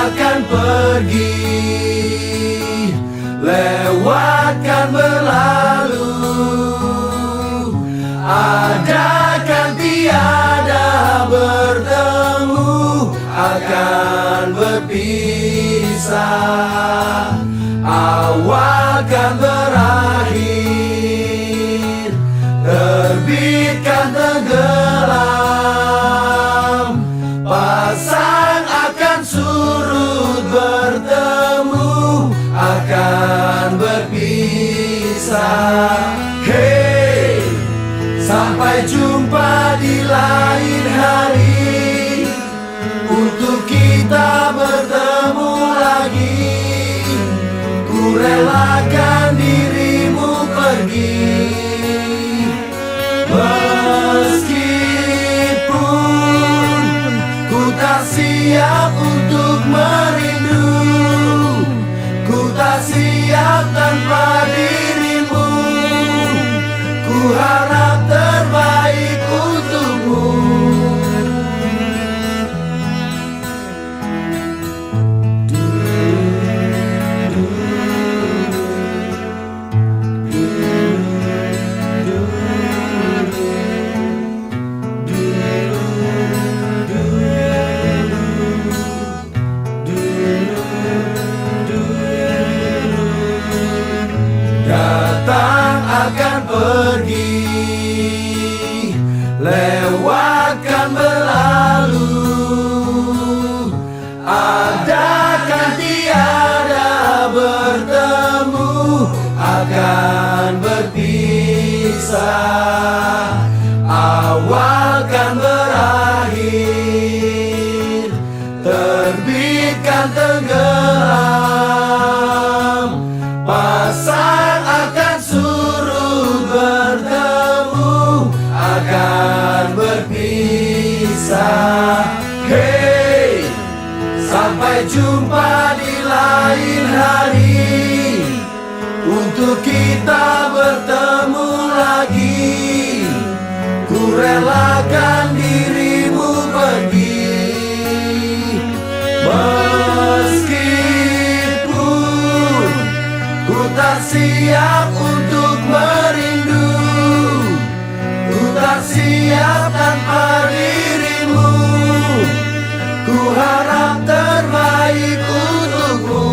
akan pergi, lewatkan berlalu, adakan tiada bertemu, akan berpisah, awalkan berakhir, terbitkan tenggelam, pasang akan surut, bertemu akan berpisah. Hey, sampai jumpa di lain hari, untuk kita bertemu lagi. Ku relakan dirimu pergi, meskipun ku tak siap untuk merindu, ku tak siap tanpa dirimu. Ku harap terbaik untukmu. Datang akan pergi, lewatkan berlalu, adakan tiada bertemu, akan berpisah, awalkan berakhir, terbitkan tenggelam, pasang akan surut, bertemu akan berpisah. Hey, sampai jumpa di lain hari, untuk kita bertemu lagi. Ku relakan dirimu pergi, meskipun ku tak siap untuk merindu, ku tak siap tanpa dirimu. Ku harap terbaik untukmu.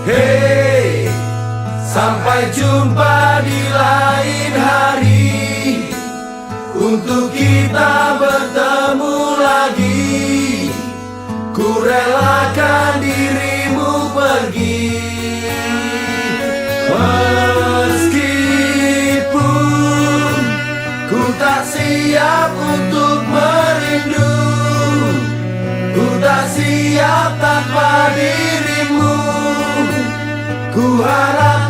Hey, sampai jumpa di lain hari, untuk kita bertemu lagi. Ku relakan dirimu pergi, meskipun ku tak siap untuk merindu, ku tak siap tanpa dirimu. Ku harap